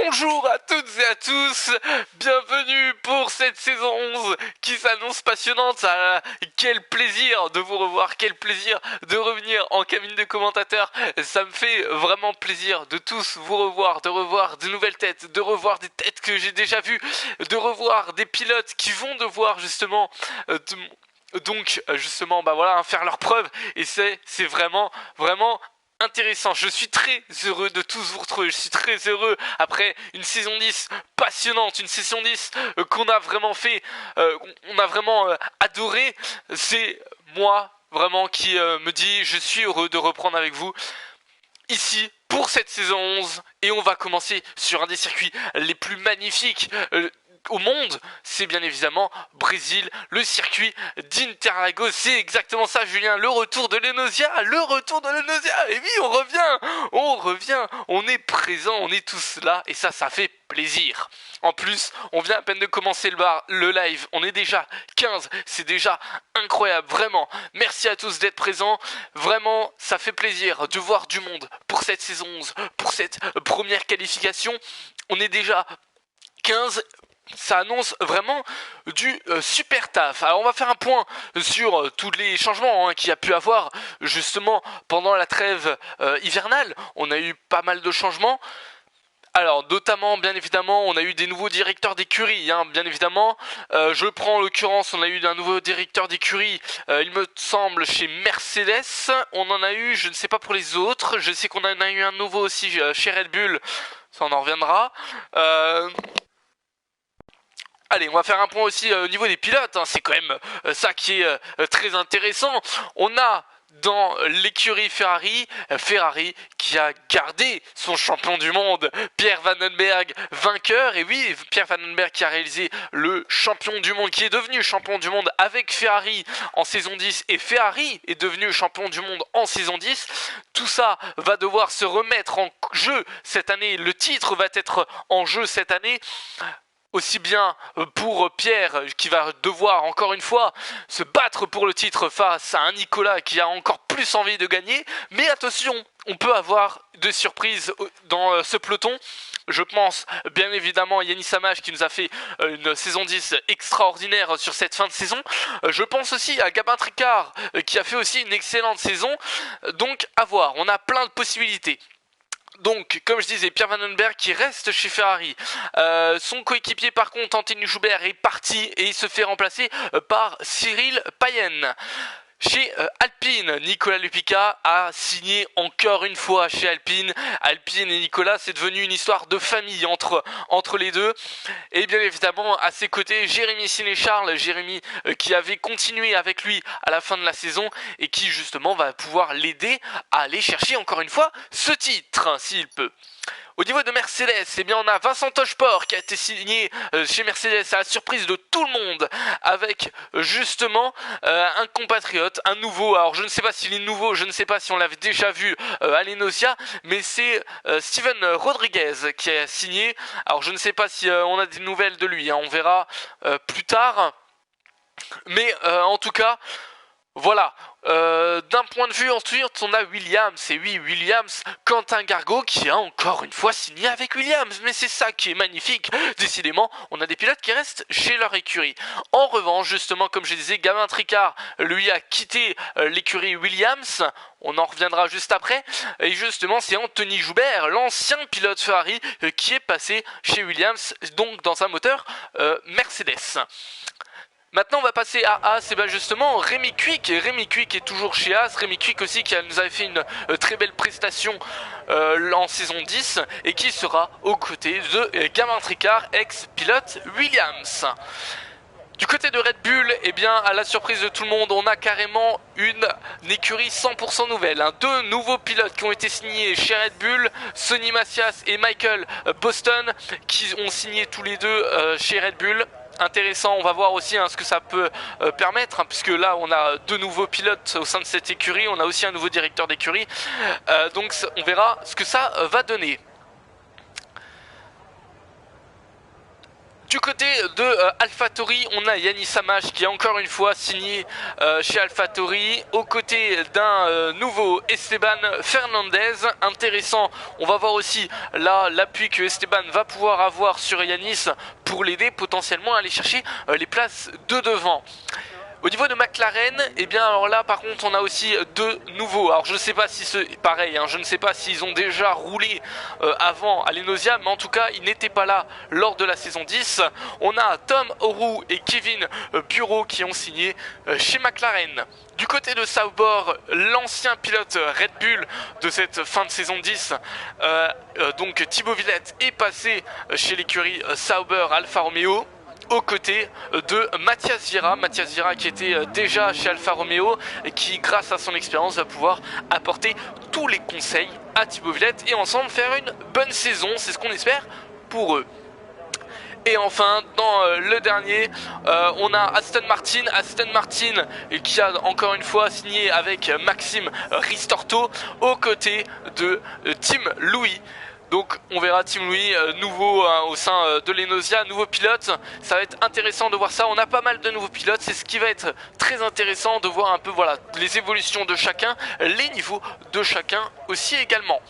Bonjour à toutes et à tous, bienvenue pour cette saison 11 qui s'annonce passionnante. Quel plaisir de vous revoir, quel plaisir de revenir en cabine de commentateur. Ça me fait vraiment plaisir de tous vous revoir, de revoir de nouvelles têtes, de revoir des têtes que j'ai déjà vues, de revoir des pilotes qui vont devoir justement... faire leurs preuves. Et c'est vraiment intéressant. Je suis très heureux de tous vous retrouver. Je suis très heureux après une saison 10 passionnante, une saison 10 qu'on a vraiment fait, on a vraiment adoré. C'est moi vraiment qui me dit je suis heureux de reprendre avec vous ici pour cette saison 11 et on va commencer sur un des circuits les plus magnifiques au monde, c'est bien évidemment Brésil, le circuit d'Interlagos. C'est exactement ça, Julien, le retour de l'Enosia, et oui, on revient, on est présent, on est tous là, et ça fait plaisir. En plus, on vient à peine de commencer le live, on est déjà 15, c'est déjà incroyable, vraiment. Merci à tous d'être présents, vraiment, ça fait plaisir de voir du monde pour cette saison 11, pour cette première qualification. On est déjà 15. Ça annonce vraiment du super taf. Alors on va faire un point sur tous les changements qu'il y a pu avoir justement pendant la trêve hivernale. On a eu pas mal de changements. Alors notamment bien évidemment on a eu des nouveaux directeurs d'écurie bien évidemment. Je prends en l'occurrence on a eu un nouveau directeur d'écurie il me semble chez Mercedes. On en a eu, je ne sais pas pour les autres. Je sais qu'on en a eu un nouveau aussi chez Red Bull. Ça on en reviendra. Allez, on va faire un point aussi au niveau des pilotes, c'est quand même ça qui est très intéressant. On a dans l'écurie Ferrari qui a gardé son champion du monde, Pierre Vandenberg, vainqueur. Et oui, Pierre Vandenberg qui a réalisé le champion du monde, qui est devenu champion du monde avec Ferrari en saison 10. Et Ferrari est devenu champion du monde en saison 10. Tout ça va devoir se remettre en jeu cette année. Le titre va être en jeu cette année. Aussi bien pour Pierre qui va devoir encore une fois se battre pour le titre face à un Nicolas qui a encore plus envie de gagner. Mais attention, on peut avoir de surprises dans ce peloton. Je pense bien évidemment à Yanis Samaj qui nous a fait une saison 10 extraordinaire sur cette fin de saison. Je pense aussi à Gabin Tricard qui a fait aussi une excellente saison. Donc à voir, on a plein de possibilités. Donc, comme je disais, Pierre Vandenberg qui reste chez Ferrari. Son coéquipier, par contre, Anthony Joubert, est parti et il se fait remplacer par Cyril Payenne. Chez Alpine, Nicolas Lupica a signé encore une fois chez Alpine. Alpine et Nicolas, c'est devenu une histoire de famille entre les deux. Et bien évidemment, à ses côtés, Jérémy Sénéchal, Jérémy qui avait continué avec lui à la fin de la saison et qui justement va pouvoir l'aider à aller chercher encore une fois ce titre, s'il peut. Au niveau de Mercedes, eh bien on a Vincent Tochport qui a été signé chez Mercedes à la surprise de tout le monde avec justement un compatriote, un nouveau. Alors je ne sais pas s'il est nouveau, je ne sais pas si on l'avait déjà vu à l'Enosia, mais c'est Steven Rodriguez qui a signé. Alors je ne sais pas si on a des nouvelles de lui, on verra plus tard. Mais en tout cas... Voilà, d'un point de vue ensuite, on a Williams, et oui, Williams, Quentin Gargot qui a encore une fois signé avec Williams, mais c'est ça qui est magnifique, décidément, on a des pilotes qui restent chez leur écurie. En revanche, justement, comme je disais, Gabin Tricard, lui, a quitté l'écurie Williams, on en reviendra juste après, et justement, c'est Anthony Joubert, l'ancien pilote Ferrari, qui est passé chez Williams, donc dans un moteur Mercedes. Maintenant on va passer à As, et bien justement Rémi Cuick est toujours chez As, Rémi Cuick aussi qui nous avait fait une très belle prestation en saison 10 et qui sera aux côtés de Gabin Tricard, ex-pilote Williams. Du côté de Red Bull, eh bien, à la surprise de tout le monde, on a carrément une écurie 100% nouvelle. Deux nouveaux pilotes qui ont été signés chez Red Bull, Sonny Macias et Michael Boston, qui ont signé tous les deux chez Red Bull. Intéressant, on va voir aussi ce que ça peut permettre, puisque là on a deux nouveaux pilotes au sein de cette écurie, on a aussi un nouveau directeur d'écurie, donc on verra ce que ça va donner. Du côté de AlphaTauri, on a Yanis Amash qui a encore une fois signé chez AlphaTauri aux côtés d'un nouveau Esteban Fernandez. Intéressant, on va voir aussi là l'appui que Esteban va pouvoir avoir sur Yanis pour l'aider potentiellement à aller chercher les places de devant. Au niveau de McLaren, eh bien alors là par contre on a aussi deux nouveaux. Alors je ne sais pas si c'est pareil, je ne sais pas s'ils ont déjà roulé avant à l'Enosia, mais en tout cas ils n'étaient pas là lors de la saison 10. On a Tom O'Rourke et Kevin Bureau qui ont signé chez McLaren. Du côté de Sauber, l'ancien pilote Red Bull de cette fin de saison 10, donc Thibaut Villette, est passé chez l'écurie Sauber Alfa Romeo, aux côtés de Mathias Vieira. Mathias Vieira qui était déjà chez Alfa Romeo et qui, grâce à son expérience, va pouvoir apporter tous les conseils à Thibaut Villette et ensemble faire une bonne saison. C'est ce qu'on espère pour eux. Et enfin, dans le dernier, on a Aston Martin qui a encore une fois signé avec Maxime Ristorto aux côtés de Tim Louis. Donc on verra Tim Louis nouveau au sein de l'Enosia, nouveau pilote. Ça va être intéressant de voir ça. On a pas mal de nouveaux pilotes. C'est ce qui va être très intéressant de voir un peu voilà les évolutions de chacun, les niveaux de chacun aussi également.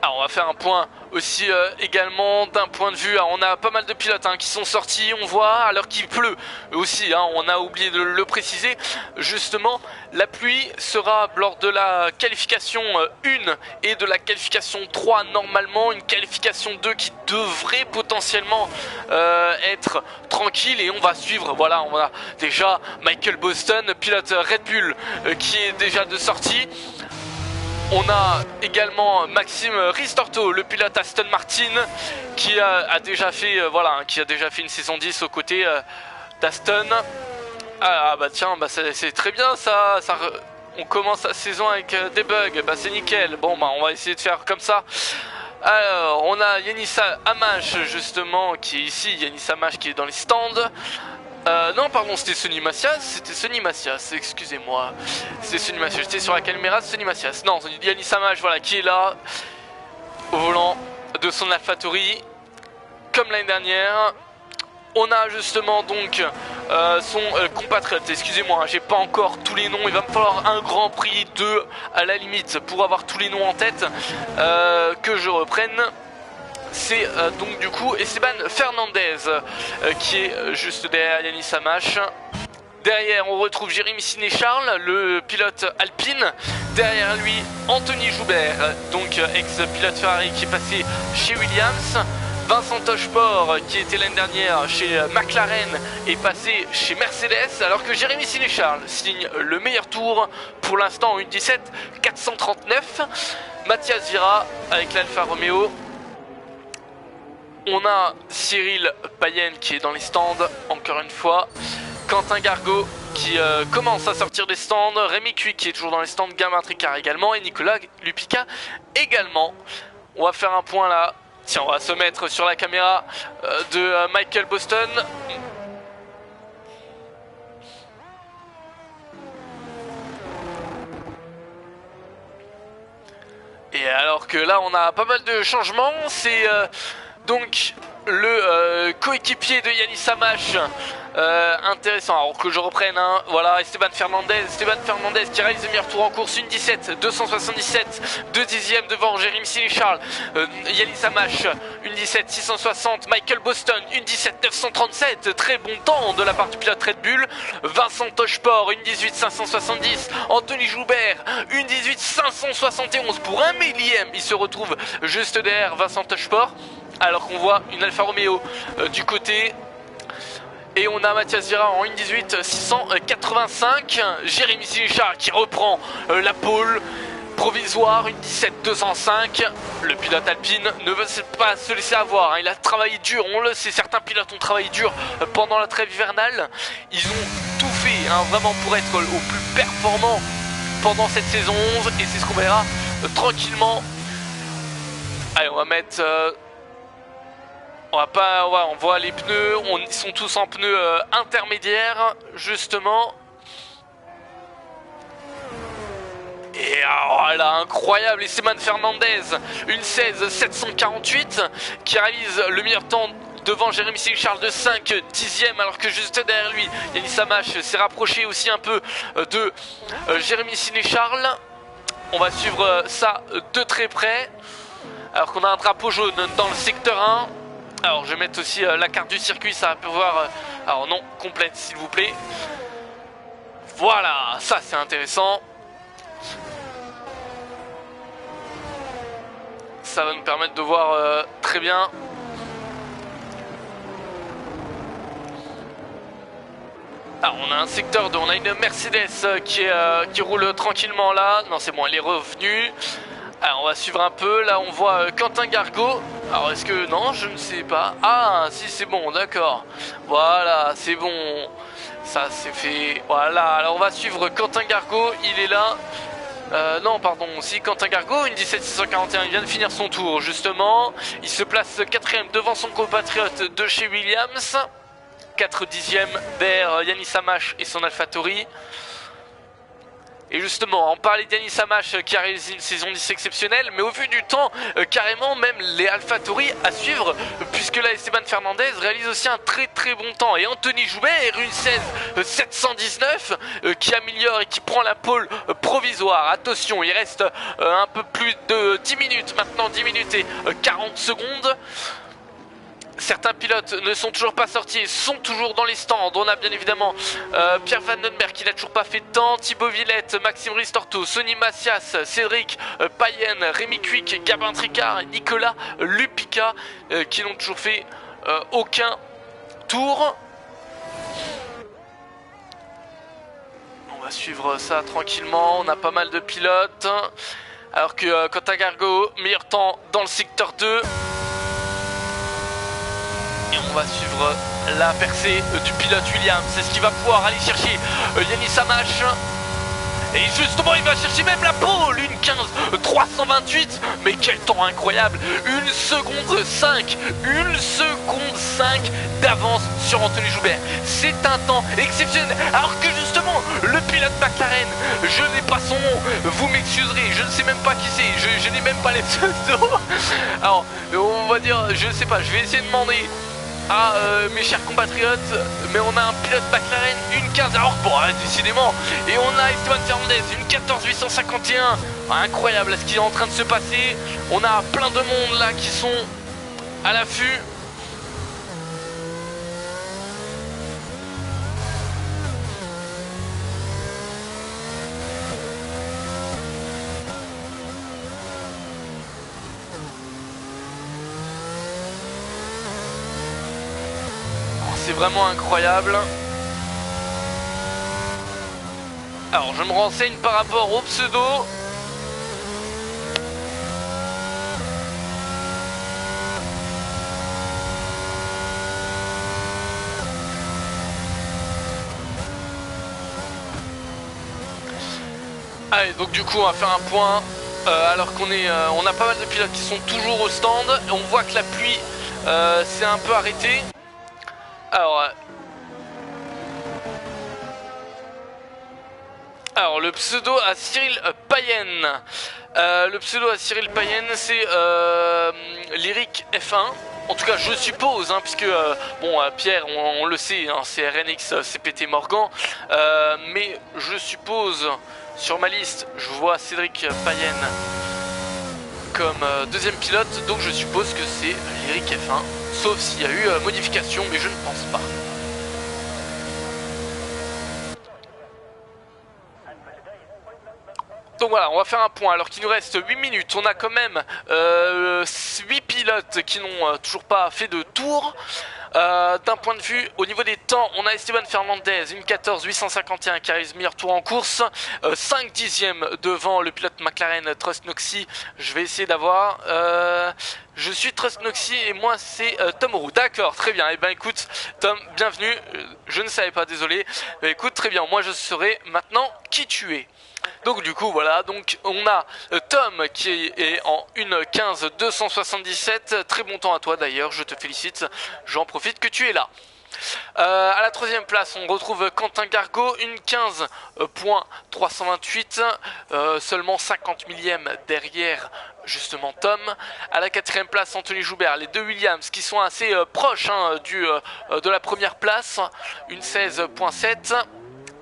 Alors on va faire un point aussi également d'un point de vue, alors, on a pas mal de pilotes qui sont sortis, on voit, alors qu'il pleut aussi, on a oublié de le préciser, justement la pluie sera lors de la qualification 1 et de la qualification 3 normalement, une qualification 2 qui devrait potentiellement être tranquille et on va suivre, voilà, on a déjà Michael Boston, pilote Red Bull qui est déjà de sortie. On a également Maxime Ristorto, le pilote Aston Martin, qui a déjà fait qui a déjà fait une saison 10 aux côtés d'Aston. Ah bah tiens, bah c'est très bien ça, on commence la saison avec des bugs, bah c'est nickel. Bon bah on va essayer de faire comme ça. Alors on a Yanis Amash justement qui est ici, Yanis Amash qui est dans les stands. Non pardon, c'était Sonny Macias, excusez-moi. C'était Sonny Macias, j'étais sur la caméra de Sonny Macias. Non, Yanis Amash, voilà, qui est là au volant de son AlphaTauri comme l'année dernière. On a justement donc son compatriote, excusez-moi, j'ai pas encore tous les noms, il va me falloir un Grand Prix 2 à la limite pour avoir tous les noms en tête, que je reprenne. C'est donc du coup Esteban Fernandez qui est juste derrière Yanis Amash. Derrière on retrouve Jérémy Sénéchal, le pilote Alpine. Derrière lui Anthony Joubert, donc ex-pilote Ferrari qui est passé chez Williams. Vincent Tocheport qui était l'année dernière chez McLaren est passé chez Mercedes, alors que Jérémy Sénéchal signe le meilleur tour pour l'instant en 1.17 439. Mathias Vieira avec l'Alfa Romeo. On a Cyril Payenne qui est dans les stands, encore une fois. Quentin Gargot qui commence à sortir des stands. Rémi Cui qui est toujours dans les stands. Gamin Tricard également. Et Nicolas Lupica également. On va faire un point là. Tiens, on va se mettre sur la caméra de Michael Boston. Et alors que là, on a pas mal de changements. C'est... donc le coéquipier de Yanis Amash, intéressant, alors que je reprenne, voilà, Esteban Fernandez qui réalise le meilleur tour en course, 1.17 277, 2 dixièmes devant Jérémy Sénéchal. Yanis Amash, 1.17 660, Michael Boston, 1.17 937, très bon temps de la part du pilote Red Bull. Vincent Tocheport, 1.18 570, Anthony Joubert, 1.18 571 pour un millième, il se retrouve juste derrière Vincent Tocheport. Alors qu'on voit une Alfa Romeo du côté. Et on a Mathias Vieira en 1.18 685. Jérémy Sénéchal qui reprend la pole provisoire, 1.17 205. Le pilote Alpine ne veut pas se laisser avoir, il a travaillé dur, on le sait, certains pilotes ont travaillé dur pendant la trêve hivernale. Ils ont tout fait vraiment pour être au plus performant pendant cette saison 11. Et c'est ce qu'on verra tranquillement. Allez, on va mettre... on voit les pneus, ils sont tous en pneus intermédiaires justement. Et là, incroyable, Esteban Fernandez, une 16,748 qui réalise le meilleur temps devant Jérémy Sénéchal de 5 dixièmes, alors que juste derrière lui, Yanis Amash s'est rapproché aussi un peu de Jérémy Sénéchal. On va suivre ça de très près, alors qu'on a un drapeau jaune dans le secteur 1. Alors je vais mettre aussi la carte du circuit, ça va pouvoir... alors non, complète s'il vous plaît. Voilà, ça c'est intéressant. Ça va nous permettre de voir très bien. Alors on a un secteur 2, on a une Mercedes qui roule tranquillement là. Non c'est bon, elle est revenue. Alors on va suivre un peu, là on voit Quentin Gargot. Alors est-ce que... non, je ne sais pas. Ah si, c'est bon, d'accord. Voilà, c'est bon. Ça c'est fait. Voilà, alors on va suivre Quentin Gargot, il est là. Non pardon, si Quentin Gargot, une 17,641, il vient de finir son tour justement. Il se place 4ème devant son compatriote de chez Williams. 4 dixièmes vers Yanis Amash et son AlphaTauri. Et justement, on parlait d'Yanis Amash qui a réalisé une saison 10 exceptionnelle, mais au vu du temps, carrément même les AlphaTauri à suivre, puisque là Esteban Fernandez réalise aussi un très très bon temps. Et Anthony Joubert, une 16,719 qui améliore et qui prend la pole provisoire. Attention, il reste un peu plus de 10 minutes, maintenant 10 minutes et 40 secondes. Certains pilotes ne sont toujours pas sortis, sont toujours dans les stands. On a bien évidemment Pierre Vandenberg qui n'a toujours pas fait de temps, Thibaut Villette, Maxime Ristorto, Sonny Macias, Cédric Payen, Rémi Cuic, Gabin Tricard, Nicolas Lupica qui n'ont toujours fait aucun tour. On va suivre ça tranquillement, on a pas mal de pilotes. Alors que Quentin Gargot, meilleur temps dans le secteur 2. Et on va suivre la percée du pilote Williams. C'est ce qu'il va pouvoir aller chercher Yanis Amash. Et justement il va chercher même la pole. Une 15,328. Mais quel temps incroyable. 1 seconde 5. 1 seconde 5 d'avance sur Anthony Joubert. C'est un temps exceptionnel. Alors que justement le pilote McLaren, je n'ai pas son nom, vous m'excuserez, je ne sais même pas qui c'est, je n'ai même pas les pseudos. Alors on va dire, je ne sais pas, je vais essayer de demander à mes chers compatriotes, mais on a un pilote McLaren, une 15, alors bon, décidément, et on a Esteban Fernandez, une 14,851, incroyable ce qui est en train de se passer. On a plein de monde là qui sont à l'affût. C'est vraiment incroyable. Alors je me renseigne par rapport au pseudo. Allez, donc du coup on va faire un point alors qu'on est, on a pas mal de pilotes qui sont toujours au stand. On voit que la pluie s'est un peu arrêtée. Alors le pseudo à Cyril Payen. Le pseudo à Cyril Payen, c'est Lyric F1. En tout cas, je suppose, hein, puisque bon, Pierre, on le sait, hein, c'est RNX CPT Morgan. Mais je suppose, sur ma liste, je vois Cédric Payen comme deuxième pilote, donc je suppose que c'est Lyric F1. Sauf s'il y a eu modification, mais je ne pense pas. Donc voilà, on va faire un point alors qu'il nous reste 8 minutes. On a quand même 8 pilotes qui n'ont toujours pas fait de tour. D'un point de vue au niveau des temps, on a Esteban Fernandez, une 14,851 qui réalise meilleur tour en course, 5 dixièmes devant le pilote McLaren Trust Noxy. Je vais essayer d'avoir je suis Trust Noxy et moi c'est Tom Roux. D'accord, très bien. Et ben écoute Tom, bienvenue. Je ne savais pas, désolé. Écoute, très bien, moi je saurai maintenant qui tu es. Donc du coup voilà, donc on a Tom qui est en 1,15,277. Très bon temps à toi d'ailleurs, je te félicite, j'en profite que tu es là. À la troisième place, on retrouve Quentin Gargot, une 15.328, seulement 50 millième derrière justement Tom. À la quatrième place, Anthony Joubert, les deux Williams qui sont assez proches de la première place, une 16.7.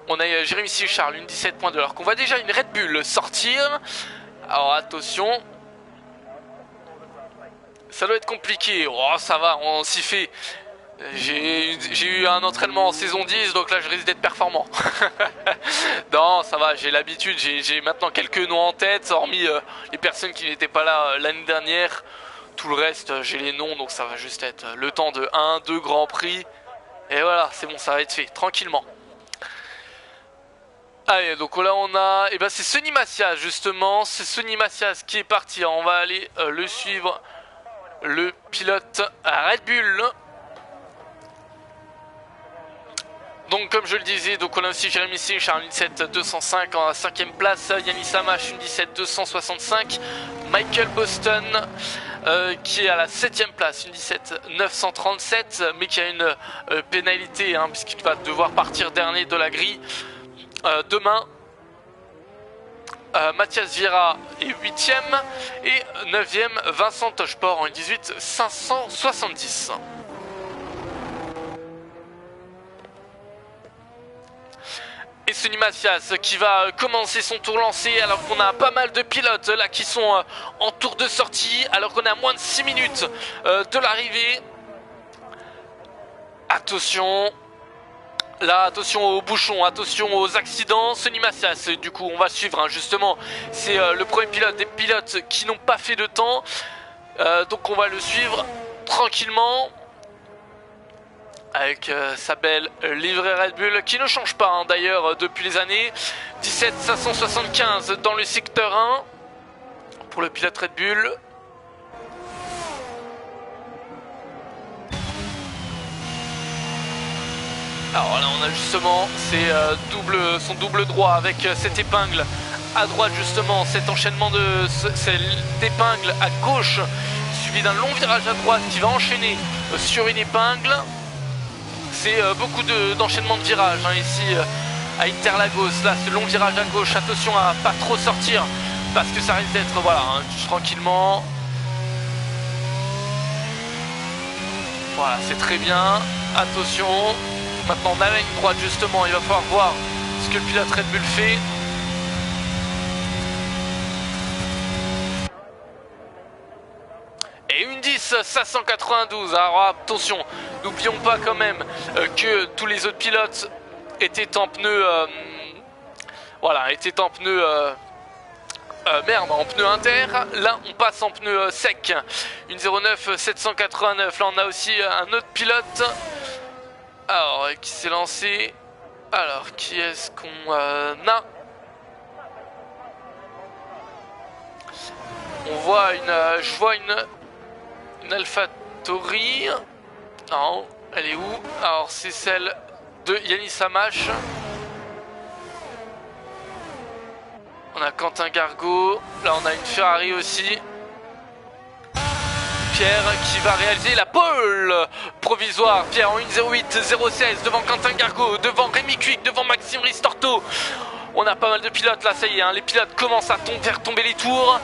On a Jérémy Charles, une 17.2, alors qu'on voit déjà une Red Bull sortir. Alors attention, ça doit être compliqué. Oh, ça va, on s'y fait. J'ai eu un entraînement en saison 10, donc là je risque d'être performant. Non, ça va, j'ai l'habitude, j'ai maintenant quelques noms en tête, hormis les personnes qui n'étaient pas là l'année dernière. Tout le reste, j'ai les noms, donc ça va juste être le temps de 1-2 grands prix. Et voilà, c'est bon, ça va être fait, tranquillement. Allez, donc là on a... Et ben c'est Sonny Macias justement, c'est Sonny Macias qui est parti. On va aller le suivre, le pilote à Red Bull. Donc comme je le disais, donc on a aussi Jérémy Charles, une 17.205 en 5ème place, Yanis Amash, une 17.265, Michael Boston qui est à la 7ème place, une 17.937, mais qui a une pénalité puisqu'il va devoir partir dernier de la grille demain. Mathias Vieira est 8ème et 9ème Vincent Tocheport en 18.570. Et Sonny Macias qui va commencer son tour lancé alors qu'on a pas mal de pilotes là qui sont en tour de sortie alors qu'on est à moins de 6 minutes de l'arrivée. Attention, là attention aux bouchons, attention aux accidents. Sonny Macias, du coup on va suivre justement, c'est le premier pilote des pilotes qui n'ont pas fait de temps, donc on va le suivre tranquillement. Avec sa belle livrée Red Bull qui ne change pas d'ailleurs depuis les années. 17.575 dans le secteur 1 pour le pilote Red Bull. Alors là on a justement son double droit avec cette épingle à droite, justement cet enchaînement d'épingles à gauche suivi d'un long virage à droite qui va enchaîner sur une épingle. C'est beaucoup d'enchaînement de virages ici à Interlagos. Là, ce long virage à gauche, attention à pas trop sortir parce que ça risque d'être tranquillement. Voilà, c'est très bien. Attention. Maintenant, on a la ligne droite justement. Il va falloir voir ce que le pilote Red Bull fait. Et une 10.592. Alors attention, n'oublions pas quand même que tous les autres pilotes étaient en pneus, étaient en pneus, en pneu inter. Là, on passe en pneu sec. Une 09.789. Là, on a aussi un autre pilote. Alors, qui s'est lancé. Alors, qui est-ce qu'on a? On voit je vois une AlphaTauri. Non, elle est où? Alors c'est celle de Yanis Amash. On a Quentin Gargot. Là on a une Ferrari aussi. Pierre qui va réaliser la pole provisoire. Pierre en 1.08.016 devant Quentin Gargot, devant Rémi Cuic, devant Maxime Ristorto. On a pas mal de pilotes là, ça y est, les pilotes commencent à faire tomber les tours.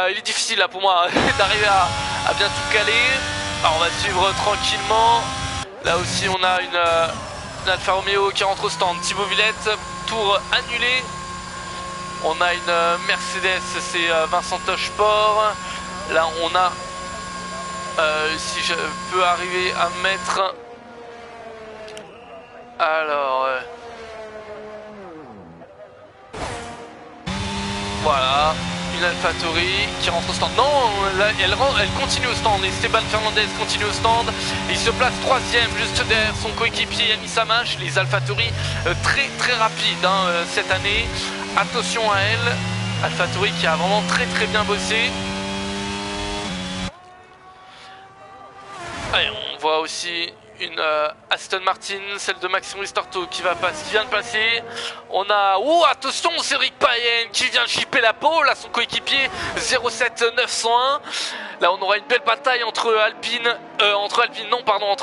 Il est difficile là pour moi d'arriver à bien tout caler. Alors on va suivre tranquillement. Là aussi on a une Alfa Romeo qui rentre au stand. Thibaut Villette, tour annulé. On a une Mercedes, c'est Vincent Tocheport. Là on a, si je peux arriver à mettre... Alors... voilà. Une AlphaTauri qui rentre au stand. Non, là, elle continue au stand. Et Esteban Fernandez continue au stand. Et il se place 3ème juste derrière son coéquipier Yanis Amash. Les AlphaTauri très très rapides cette année. Attention à elle. AlphaTauri qui a vraiment très très bien bossé. Allez, on voit aussi une Aston Martin, celle de Maxime Ristorto qui vient de passer. On a, attention, Cédric Payen qui vient de chipper la pole à son coéquipier 07901. Là on aura une belle bataille entre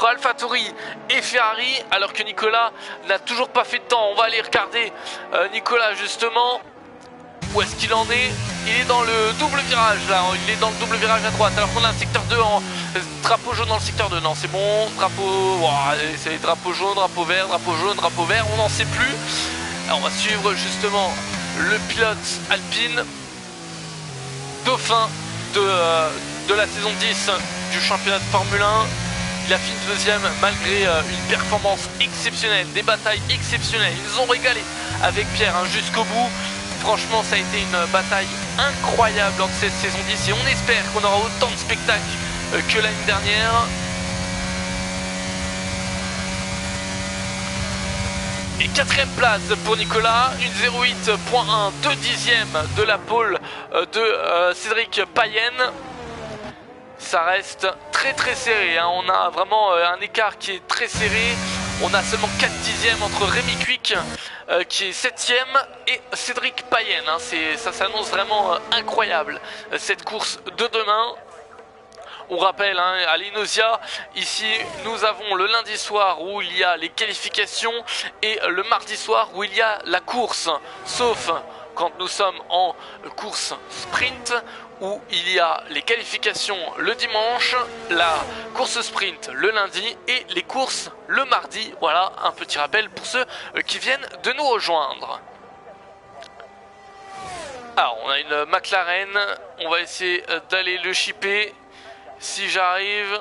AlphaTauri et Ferrari, alors que Nicolas n'a toujours pas fait de temps. On va aller regarder Nicolas justement. Où est-ce qu'il en est? Il est dans le double virage là, il est dans le double virage à droite, alors qu'on a un secteur 2 en drapeau jaune dans le secteur 2. Non, c'est bon, c'est drapeau jaune, drapeau vert, drapeau jaune, drapeau vert, on n'en sait plus. Alors on va suivre justement le pilote Alpine, dauphin de la saison 10 du championnat de Formule 1. Il a fini deuxième malgré une performance exceptionnelle, des batailles exceptionnelles. Ils nous ont régalé avec Pierre jusqu'au bout. Franchement, ça a été une bataille incroyable lors de cette saison 10 et on espère qu'on aura autant de spectacles que l'année dernière. Et 4ème place pour Nicolas, une 08.1, 2 dixièmes de la pole de Cédric Payen. Ça reste très très serré, hein. On a vraiment un écart qui est très serré. On a seulement 4 dixièmes entre Rémi Cuic qui est 7ème et Cédric Payen, hein. Ça s'annonce vraiment incroyable cette course de demain. On rappelle, hein, à l'Inosia, ici nous avons le lundi soir où il y a les qualifications et le mardi soir où il y a la course, sauf quand nous sommes en course sprint où il y a les qualifications le dimanche, la course sprint le lundi et les courses le mardi. Voilà un petit rappel pour ceux qui viennent de nous rejoindre. Alors on a une McLaren, on va essayer d'aller le shipper si j'arrive.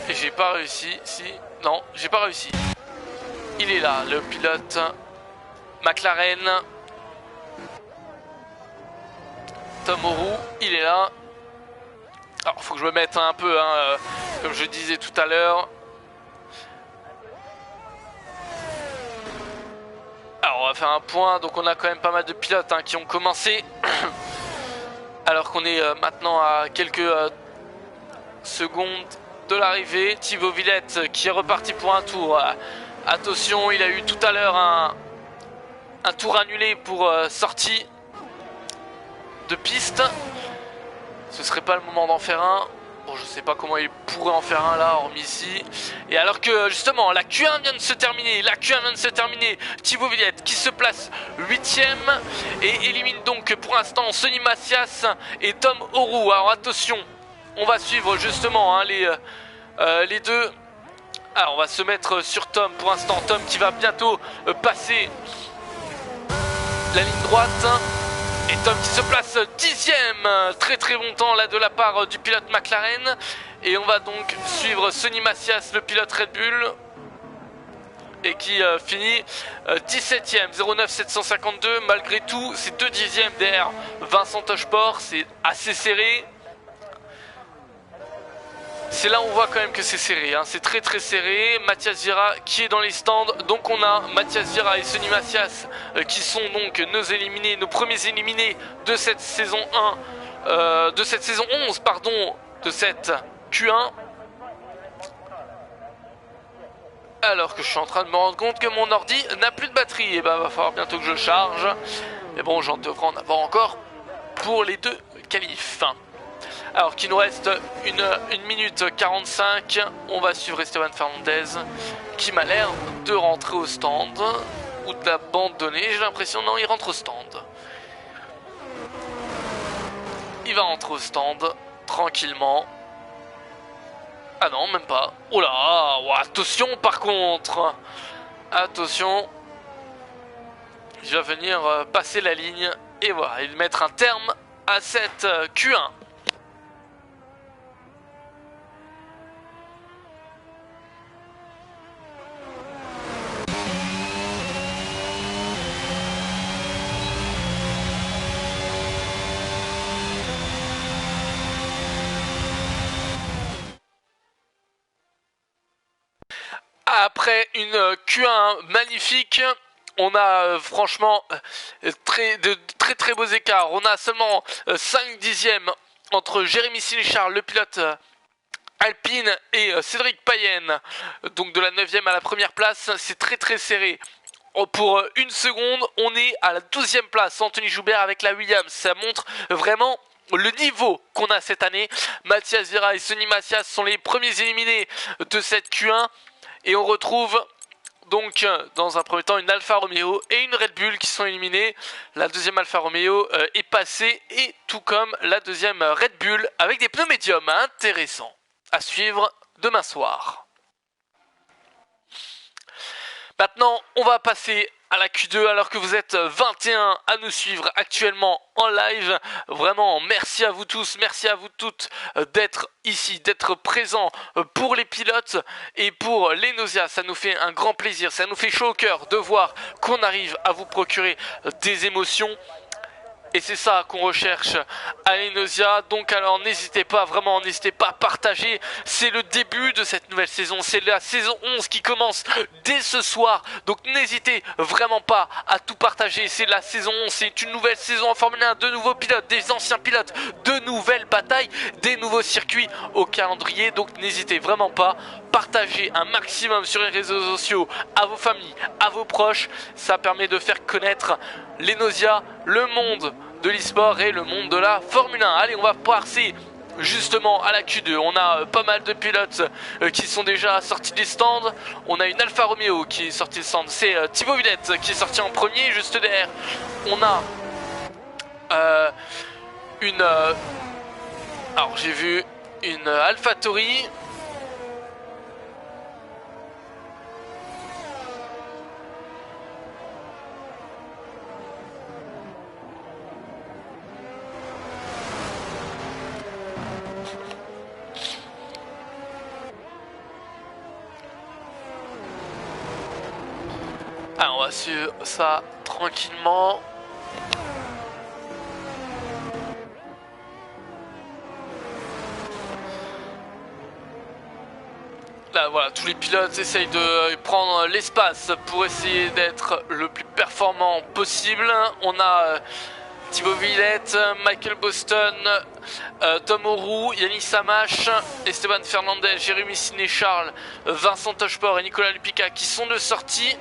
Et j'ai pas réussi, non j'ai pas réussi. Il est là le pilote McLaren. Tom Roux, il est là. Alors faut que je me mette un peu, hein, comme je disais tout à l'heure. Alors on va faire un point, donc on a quand même pas mal de pilotes, hein, qui ont commencé. Alors qu'on est maintenant à quelques secondes de l'arrivée. Thibaut Villette qui est reparti pour un tour. Attention, il a eu tout à l'heure un tour annulé pour sortie de piste. Ce serait pas le moment d'en faire un. Bon, je sais pas comment il pourrait en faire un là, hormis ici. Et alors que justement la Q1 vient de se terminer, Thibaut Villette qui se place 8ème et élimine donc pour l'instant Sonny Macias et Tom Roux. Alors attention, on va suivre justement, hein, les deux. Alors on va se mettre sur Tom pour l'instant, Tom qui va bientôt passer la ligne droite. Et Tom qui se place 10ème, très très bon temps là de la part du pilote McLaren. Et on va donc suivre Sonny Macias, le pilote Red Bull, et qui finit 17ème, 09752. Malgré tout, c'est 2 dixièmes derrière Vincent Tocheport, c'est assez serré. C'est là où on voit quand même que c'est serré, hein. C'est très très serré. Mathias Vira qui est dans les stands. Donc on a Mathias Vira et Sonny Macias qui sont donc nos premiers éliminés de cette saison 1, de cette saison 11, pardon, de cette Q1. Alors que je suis en train de me rendre compte que mon ordi n'a plus de batterie. Et ben va falloir bientôt que je charge. Mais bon, j'en devrais en avoir encore pour les deux qualifs. Alors qu'il nous reste 1 minute 45, on va suivre Esteban Fernandez qui m'a l'air de rentrer au stand ou d'abandonner, j'ai l'impression. Non, il rentre au stand. Il va rentrer au stand tranquillement. Ah non, même pas. Oh là, oh, attention par contre. Attention. Il va venir passer la ligne et voilà, il va mettre un terme à cette Q1. Après une Q1 magnifique, on a franchement de très très beaux écarts. On a seulement 5 dixièmes entre Jérémy Sénéchal, le pilote Alpine et Cédric Payenne, donc de la 9e à la première place, c'est très serré. Pour une seconde, on est à la 12e place, Anthony Joubert avec la Williams, ça montre vraiment le niveau qu'on a cette année. Mathias Vira et Sonny Mathias sont les premiers éliminés de cette Q1, et on retrouve donc dans un premier temps une Alfa Romeo et une Red Bull qui sont éliminés. La deuxième Alfa Romeo est passée, et tout comme la deuxième Red Bull avec des pneus médiums. Intéressant à suivre demain soir. Maintenant, on va passer à la Q2 alors que vous êtes 21 à nous suivre actuellement en live. Vraiment, merci à vous tous, merci à vous toutes d'être ici, d'être présents pour les pilotes et pour les Nausea. Ça nous fait un grand plaisir, ça nous fait chaud au cœur de voir qu'on arrive à vous procurer des émotions. Et c'est ça qu'on recherche à Enosia. Donc alors n'hésitez pas, vraiment n'hésitez pas à partager. C'est le début de cette nouvelle saison. C'est la saison 11 qui commence dès ce soir. Donc n'hésitez vraiment pas à tout partager. C'est la saison 11, c'est une nouvelle saison en Formule 1. De nouveaux pilotes, des anciens pilotes, de nouvelles batailles, des nouveaux circuits au calendrier. Donc n'hésitez vraiment pas. Partagez un maximum sur les réseaux sociaux à vos familles, à vos proches. Ça permet de faire connaître l'Enosia, le monde de l'e-sport et le monde de la Formule 1. Allez, on va passer justement à la Q2. On a pas mal de pilotes qui sont déjà sortis des stands. On a une Alfa Romeo qui est sortie des stands. C'est Thibaut Villette qui est sorti en premier. Juste derrière, on a alors j'ai vu une AlphaTauri. Alors on va suivre ça tranquillement. Là voilà, tous les pilotes essayent de prendre l'espace pour essayer d'être le plus performant possible. On a Thibaut Villette, Michael Boston, Tom Auroux, Yannis Samache, Esteban Fernandez, Jérémy Siné-Charles, Vincent Tocheport et Nicolas Lupica qui sont de sortie.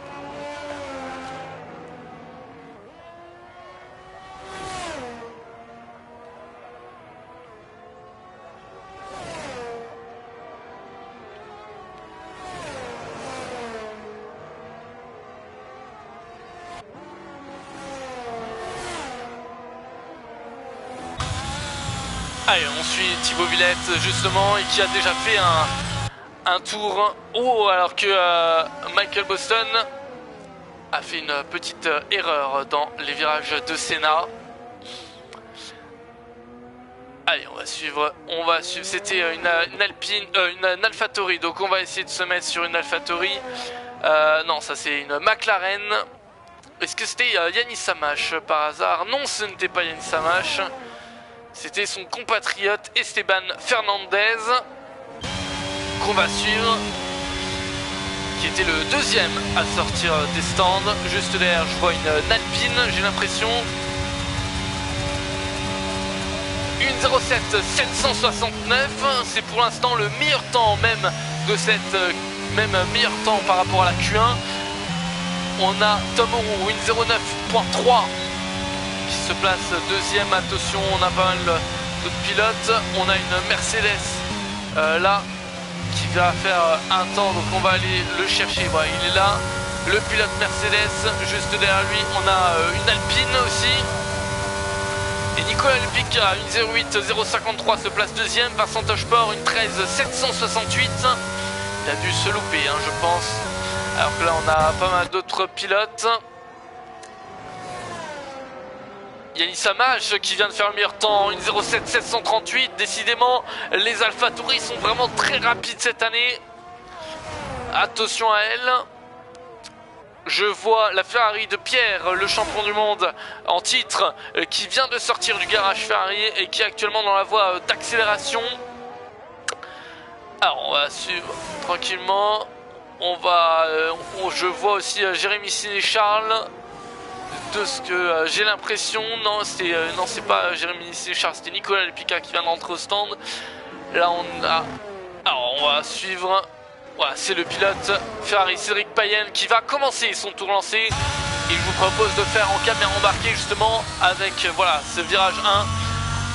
Allez, on suit Thibaut Villette justement et qui a déjà fait un tour alors que Michael Boston a fait une petite erreur dans les virages de Senna. Allez, on va suivre, c'était une Alpine, une AlphaTauri, donc on va essayer de se mettre sur une AlphaTauri. Non, ça c'est une McLaren. Est-ce que c'était Yannis Samache par hasard? Non, ce n'était pas Yannis Samache. C'était son compatriote Esteban Fernandez qu'on va suivre, qui était le deuxième à sortir des stands. Juste derrière, je vois une Alpine, j'ai l'impression. Une 07 769, c'est pour l'instant le meilleur temps même de cette meilleur temps par rapport à la Q1. On a Tom Auroux, une 09.3 qui se place deuxième. Attention, on a pas mal d'autres pilotes. On a une Mercedes là qui va faire un temps, donc on va aller le chercher. Voilà, il est là, le pilote Mercedes. Juste derrière lui, on a une Alpine aussi. Et Nicolas Lupica, une 08 053 se place deuxième. Vincent Tocheport, une 13 768. Il a dû se louper, hein, je pense. Alors que là, on a pas mal d'autres pilotes. Yannis Samache qui vient de faire le meilleur temps, une 07 738. Décidément, les AlphaTauri sont vraiment très rapides cette année. Attention à elle. Je vois la Ferrari de Pierre, le champion du monde en titre, qui vient de sortir du garage Ferrari et qui est actuellement dans la voie d'accélération. Alors on va suivre tranquillement. Je vois aussi Jérémy Siné-Charles. De ce que j'ai l'impression, non c'est pas Jérémy Siné-Charles, c'était Nicolas Lupica qui vient d'entrer au stand. Là on a Alors on va suivre. Voilà, c'est le pilote Ferrari Cédric Payen qui va commencer son tour lancé. Et je vous propose de faire en caméra embarquée justement avec voilà ce virage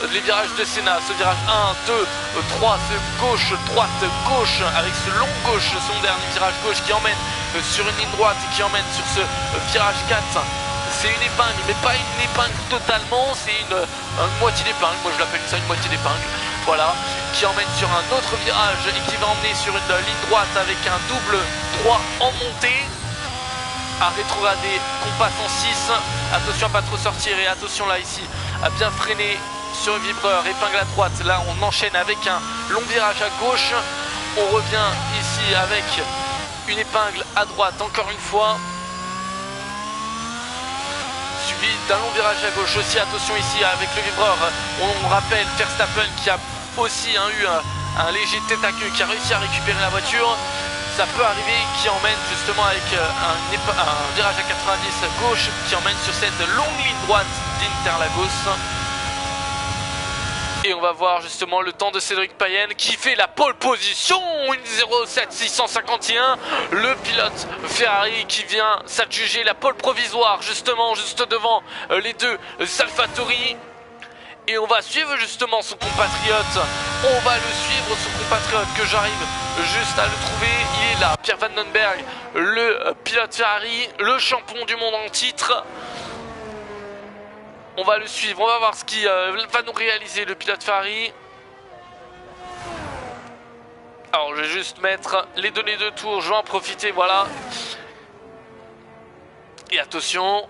1, les virages de Senna, ce virage 1, 2, 3, ce gauche, droite, gauche, avec ce long gauche, son dernier virage gauche qui emmène sur une ligne droite et qui emmène sur ce virage 4. C'est une épingle, mais pas une épingle totalement, c'est une moitié d'épingle, moi je l'appelle ça une moitié d'épingle, voilà, qui emmène sur un autre virage et qui va emmener sur une ligne droite avec un double droit en montée, à rétrograder, qu'on passe en 6, attention à pas trop sortir et attention là ici, à bien freiner sur le vibreur, épingle à droite, là on enchaîne avec un long virage à gauche, on revient ici avec une épingle à droite encore une fois, suivi d'un long virage à gauche aussi, attention ici avec le vibreur, on rappelle Verstappen qui a aussi eu un léger tête à queue, qui a réussi à récupérer la voiture, ça peut arriver, qui emmène justement avec un virage à 90 gauche, qui emmène sur cette longue ligne droite d'Interlagos. Et on va voir justement le temps de Cédric Payen qui fait la pole position, une 07 651, le pilote Ferrari qui vient s'adjuger la pole provisoire justement juste devant les deux Alphatori. Et on va suivre justement son compatriote, on va le suivre son compatriote que j'arrive juste à le trouver, il est là, Pierre Vandenberg, le pilote Ferrari, le champion du monde en titre. On va le suivre, on va voir ce qui va nous réaliser le pilote Ferrari. Alors je vais juste mettre les données de tour, je vais en profiter, voilà. Et attention,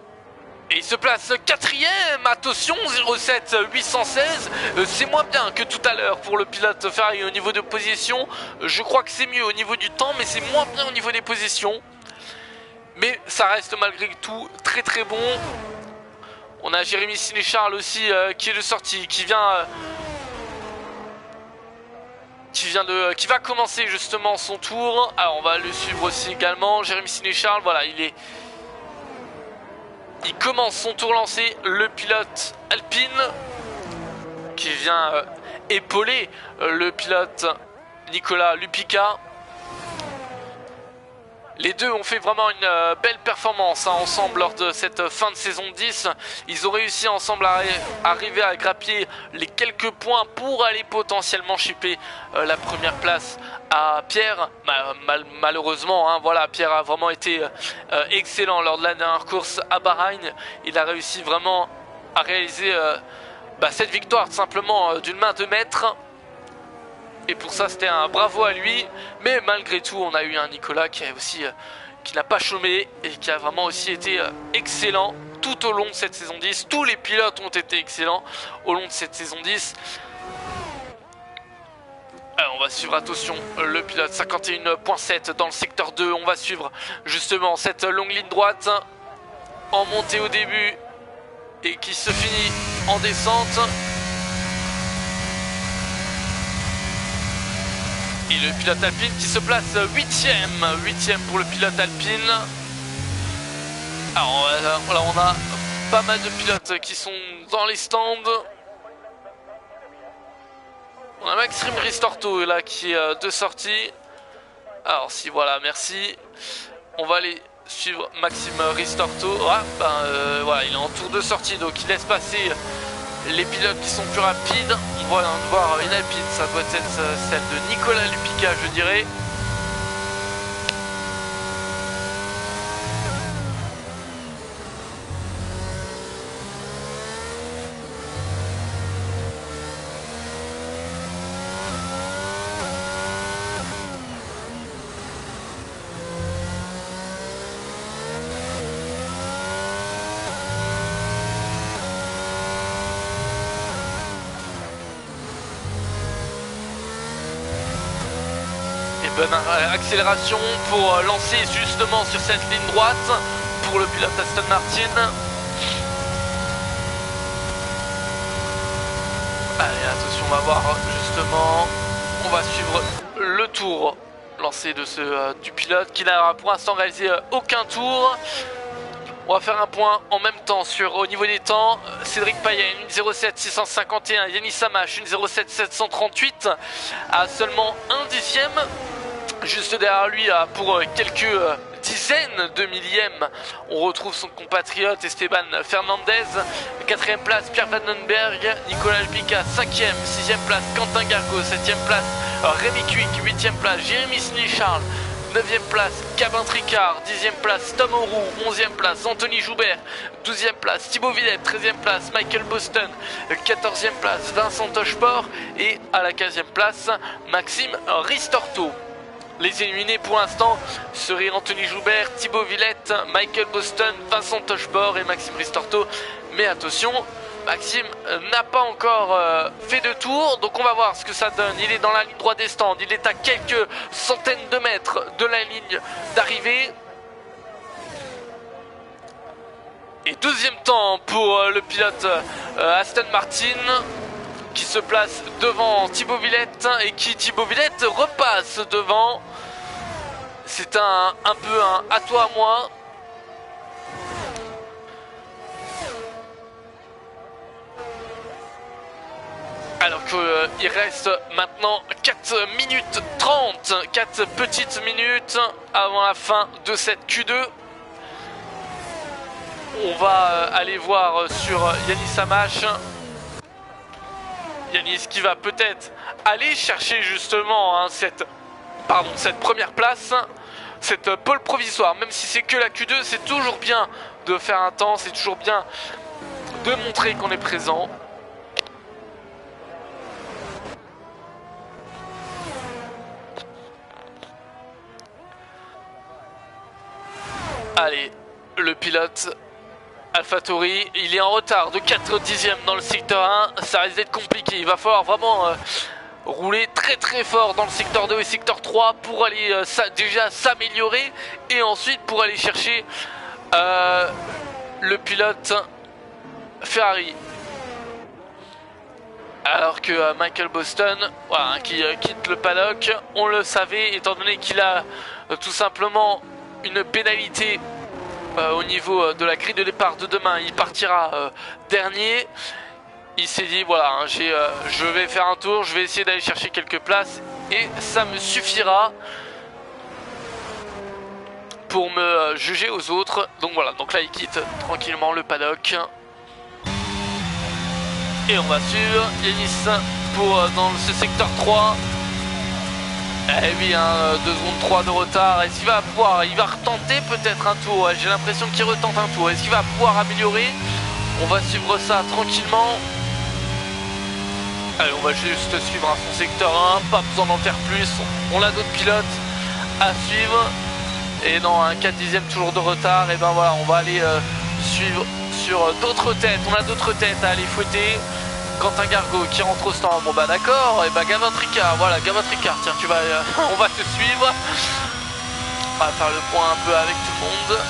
et il se place quatrième, attention, 07 816, c'est moins bien que tout à l'heure pour le pilote Ferrari au niveau de position. Je crois que c'est mieux au niveau du temps, mais c'est moins bien au niveau des positions. Mais ça reste malgré tout très très bon. On a Jérémy Sénéchal aussi qui est de sortie, qui va commencer justement son tour. Alors on va le suivre aussi également. Jérémy Sénéchal, voilà, il commence son tour lancé. Le pilote Alpine qui vient épauler le pilote Nicolas Lupica. Les deux ont fait vraiment une belle performance ensemble lors de cette fin de saison 10. Ils ont réussi ensemble à arriver à grappiller les quelques points pour aller potentiellement chipper la première place à Pierre. Malheureusement, voilà, Pierre a vraiment été excellent lors de la dernière course à Bahreïn. Il a réussi vraiment à réaliser cette victoire tout simplement d'une main de maître. Et pour ça c'était un bravo à lui, mais malgré tout on a eu un Nicolas qui n'a pas chômé et qui a vraiment aussi été excellent tout au long de cette saison 10. Tous les pilotes ont été excellents au long de cette saison 10. Alors on va suivre, attention, le pilote 51.7 dans le secteur 2, on va suivre justement cette longue ligne droite en montée au début et qui se finit en descente. Et le pilote Alpine qui se place 8ème pour le pilote Alpine. Alors là on a pas mal de pilotes qui sont dans les stands. On a Maxime Ristorto là qui est de sortie. Alors si voilà, merci. On va aller suivre Maxime Ristorto. Voilà, il est en tour de sortie donc il laisse passer les pilotes qui sont plus rapides. On va voir une Alpine, ça doit être celle de Nicolas Lupica je dirais. Bonne accélération pour lancer justement sur cette ligne droite pour le pilote Aston Martin. Allez, attention, on va voir justement, on va suivre le tour lancé de du pilote qui n'a pour l'instant réalisé aucun tour. On va faire un point en même temps sur au niveau des temps. Cédric Payen, 1,07 651. Yanis Samache, 1,07 738. À seulement un dixième. Juste derrière lui, pour quelques dizaines de millièmes, on retrouve son compatriote Esteban Fernandez. 4ème place, Pierre Vandenberg. Nicolas Bica, 5ème. 6ème place, Quentin Gargot. 7ème place, Rémi Cuic. 8ème place, Jérémy Siné-Charles. 9ème place, Gabin Tricard. 10ème place, Tom Auroux. 11ème place, Anthony Joubert. 12ème place, Thibaut Villette. 13ème place, Michael Boston. 14ème place, Vincent Tocheport. Et à la 15ème place, Maxime Ristorto. Les éliminés pour l'instant seraient Anthony Joubert, Thibaut Villette, Michael Boston, Vincent Tocheport et Maxime Ristorto. Mais attention, Maxime n'a pas encore fait de tour, donc on va voir ce que ça donne. Il est dans la ligne droite des stands, il est à quelques centaines de mètres de la ligne d'arrivée. Et deuxième temps pour le pilote Aston Martin, qui se place devant Thibaut Villette et qui Thibaut Villette repasse devant. C'est un peu un à toi à moi. Alors qu'il reste maintenant 4 minutes 30, 4 petites minutes avant la fin de cette Q2. On va aller voir sur Yanis Samache. Yanis qui va peut-être aller chercher justement hein, cette première place, cette pole provisoire. Même si c'est que la Q2, c'est toujours bien de faire un temps, c'est toujours bien de montrer qu'on est présent. Allez, le pilote AlphaTauri, il est en retard de 4 dixièmes dans le secteur 1, ça risque d'être compliqué, il va falloir vraiment rouler très fort dans le secteur 2 et secteur 3 pour aller déjà s'améliorer et ensuite pour aller chercher le pilote Ferrari. Alors que Michael Boston, voilà, qui quitte le paddock, on le savait étant donné qu'il a tout simplement une pénalité au niveau de la grille de départ de demain, il partira dernier. Il s'est dit voilà, hein, je vais faire un tour, je vais essayer d'aller chercher quelques places et ça me suffira pour me juger aux autres. Donc voilà, donc là il quitte tranquillement le paddock. Et on va suivre Yanis pour dans ce secteur 3. Eh oui, hein, 2 secondes 3 de retard. Est-ce qu'il va pouvoir, il va retenter peut-être un tour. J'ai l'impression qu'il retente un tour. Est-ce qu'il va pouvoir améliorer? On va suivre ça tranquillement. Allez, on va juste suivre son secteur 1. Pas besoin d'en faire plus. On a d'autres pilotes à suivre. Et dans un 4 dixième toujours de retard. Et ben voilà, on va aller suivre sur d'autres têtes. On a d'autres têtes à aller fouetter. Quentin Gargot qui rentre au stand, bon bah d'accord, et bah Gabin Tricard, voilà Gabin Tricard, tiens tu vas, on va te suivre. On va faire le point un peu avec tout le monde.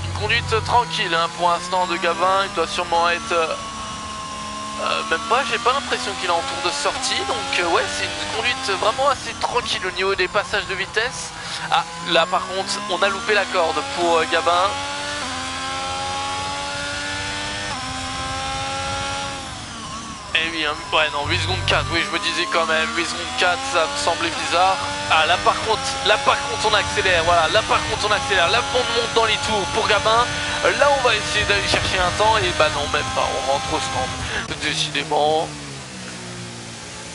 Une conduite tranquille hein, pour l'instant de Gabin, il doit sûrement être... même pas, j'ai pas l'impression qu'il est en tour de sortie, donc ouais c'est une conduite vraiment assez tranquille au niveau des passages de vitesse. Ah là par contre on a loupé la corde pour Gabin. Et oui, hein, ouais non 8 secondes 4, oui je me disais quand même 8 secondes 4 ça me semblait bizarre. Ah là par contre on accélère, voilà, là par contre on accélère, là on monte dans les tours pour Gabin. Là on va essayer d'aller chercher un temps et bah non même pas, on rentre au stand. Décidément,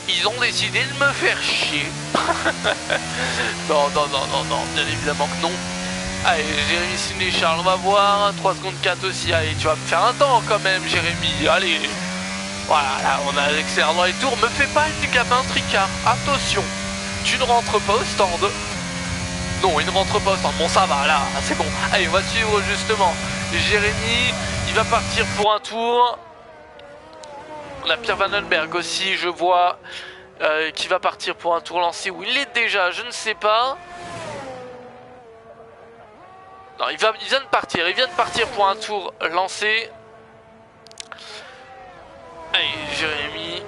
ils ont décidé de me faire chier. Non, bien évidemment que non. Allez, Jérémy Siné-Charles, on va voir. 3 secondes 4 aussi, allez, tu vas me faire un temps quand même, Jérémy. Allez, voilà, là, on a l'accélère dans les tours. Me fais pas du Gabin Tricard, attention, tu ne rentres pas au stand. Non, il ne rentre pas au stand. Bon, ça va, là, c'est bon. Allez, on va suivre justement Jérémy. Il va partir pour un tour. On a Pierre Vandenberg aussi, je vois, qui va partir pour un tour lancé. Où il est déjà, je ne sais pas. Non, il vient de partir. Il vient de partir pour un tour lancé. Allez, Jérémy.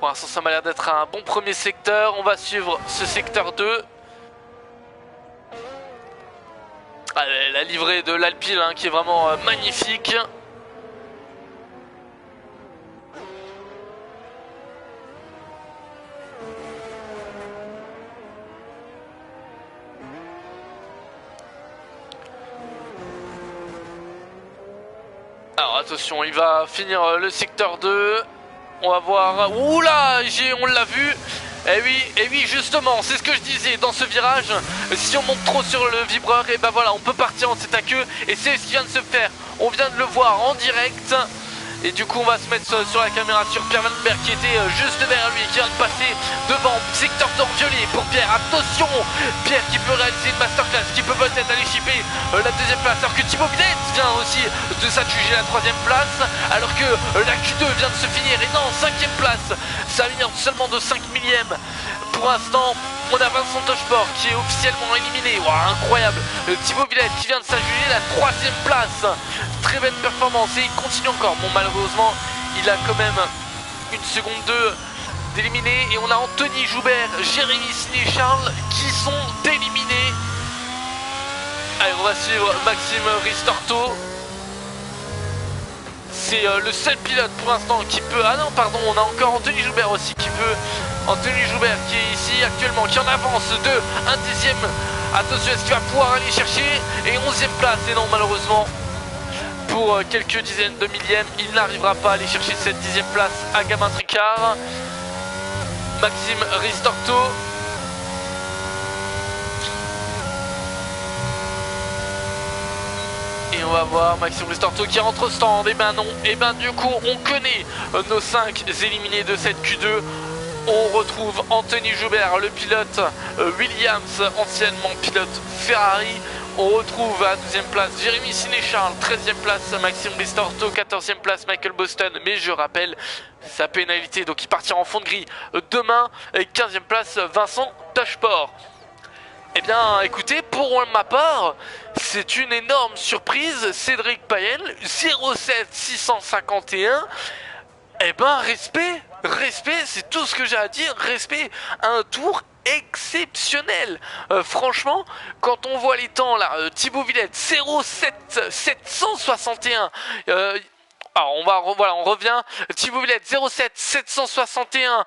Pour l'instant ça m'a l'air d'être un bon premier secteur. On va suivre ce secteur 2. Allez, la livrée de l'Alpine hein, qui est vraiment magnifique. Alors attention, il va finir le secteur 2. On va voir. Oula, on l'a vu. Et oui, justement, c'est ce que je disais dans ce virage. Si on monte trop sur le vibreur, et ben voilà, on peut partir en tête à queue. Et c'est ce qui vient de se faire. On vient de le voir en direct. Et du coup, on va se mettre sur la caméra sur Pierre Vandenberg qui était juste derrière lui, qui vient de passer devant secteur d'or violet pour Pierre. Attention, Pierre qui peut réaliser une masterclass, qui peut peut-être aller chipper la deuxième place, alors que Thibaut Villette vient aussi de s'adjuger la troisième place, alors que la Q2 vient de se finir. Et non, cinquième place, ça vient seulement de 5 millièmes. Pour l'instant, on a Vincent Tocheport qui est officiellement éliminé. Wow, incroyable. Thibaut Villette qui vient de s'adjuger la troisième place. Très belle performance et il continue encore. Bon, malheureusement, il a quand même une seconde 2 d'éliminer. Et on a Anthony Joubert, Jérémy Siné-Charles qui sont éliminés. Allez, on va suivre Maxime Ristorto. C'est le seul pilote pour l'instant qui peut... Ah non, pardon, on a encore Anthony Joubert aussi qui peut... Anthony Joubert qui est ici actuellement, qui en avance de un dixième. Attention, est-ce qu'il va pouvoir aller chercher? Et 11e place, et non, malheureusement, pour quelques dizaines de millièmes, il n'arrivera pas à aller chercher cette 10e place à Gabin Tricard. Maxime Ristorto. Et on va voir Maxime Ristorto qui rentre au stand. Et ben non, et ben du coup, on connaît nos 5 éliminés de cette Q2. On retrouve Anthony Joubert, le pilote Williams, anciennement pilote Ferrari. On retrouve à la 12e place Jérémy Siné-Charles, 13e place Maxime Ristorto, 14e place Michael Boston. Mais je rappelle sa pénalité, donc il partira en fond de grille demain. Et 15e place Vincent Tocheport. Eh bien écoutez, pour ma part, c'est une énorme surprise. Cédric Payen, 07651. Eh ben respect, c'est tout ce que j'ai à dire, respect, un tour exceptionnel. Franchement, quand on voit les temps là, Thibaut Villette 07761. Alors on revient. Thibaut Villette 07761.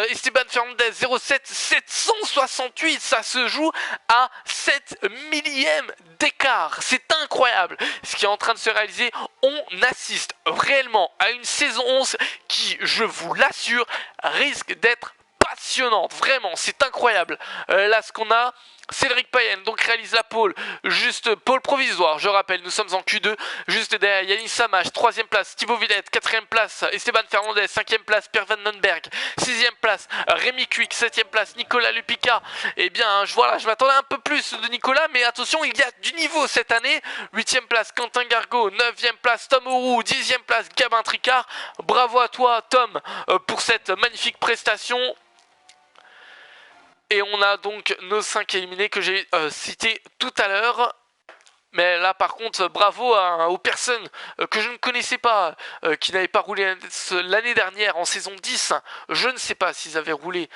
Esteban Fernandez 07768. Ça se joue à 7 millièmes d'écart. C'est incroyable ce qui est en train de se réaliser. On assiste réellement à une saison 11 qui, je vous l'assure, risque d'être passionnante. Vraiment, c'est incroyable. Là, ce qu'on a, Cédric Payen donc réalise la pole, juste pole provisoire, je rappelle, nous sommes en Q2, juste derrière Yannis Samache, 3ème place, Thibaut Villette, 4ème place, Esteban Fernandez, 5ème place, Pierre Vandenberg, 6ème place, Rémi Cuic, 7ème place, Nicolas Lupica. Eh bien, je m'attendais un peu plus de Nicolas, mais attention, il y a du niveau cette année. 8ème place, Quentin Gargot, 9ème place, Tom Auroux, 10ème place, Gabin Tricard. Bravo à toi, Tom, pour cette magnifique prestation. Et on a donc nos 5 éliminés que j'ai cités tout à l'heure. Mais là par contre, bravo aux personnes que je ne connaissais pas, qui n'avaient pas roulé l'année dernière en saison 10. Je ne sais pas s'ils avaient roulé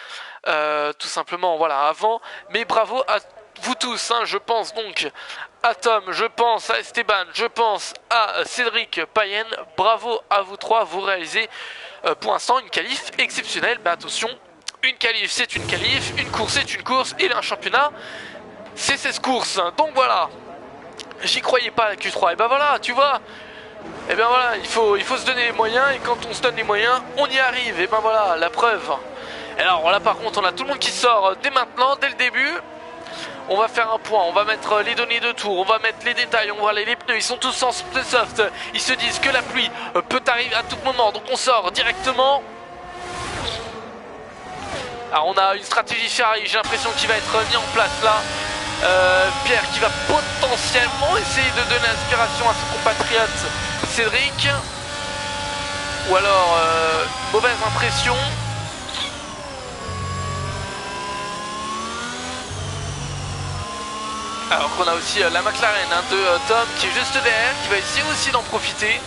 tout simplement voilà, avant. Mais bravo à vous tous, hein. Je pense donc à Tom, je pense à Esteban, je pense à Cédric Payen. Bravo à vous trois, vous réalisez pour l'instant une qualif exceptionnelle. Mais attention, une qualif c'est une qualif, une course c'est une course, et un championnat c'est 16 courses. Donc voilà, j'y croyais pas à la Q3, et ben voilà, tu vois, et ben voilà, il faut se donner les moyens, et quand on se donne les moyens, on y arrive, et ben voilà, la preuve. Et alors là par contre, on a tout le monde qui sort dès maintenant, dès le début. On va faire un point, on va mettre les données de tour, on va mettre les détails, on va voir les pneus, ils sont tous en soft, ils se disent que la pluie peut arriver à tout moment, donc on sort directement. Alors on a une stratégie Ferrari, j'ai l'impression qu'il va être mis en place là. Pierre qui va potentiellement essayer de donner inspiration à son compatriote Cédric. Ou alors mauvaise impression. Alors qu'on a aussi la McLaren de Tom qui est juste derrière, qui va essayer aussi d'en profiter.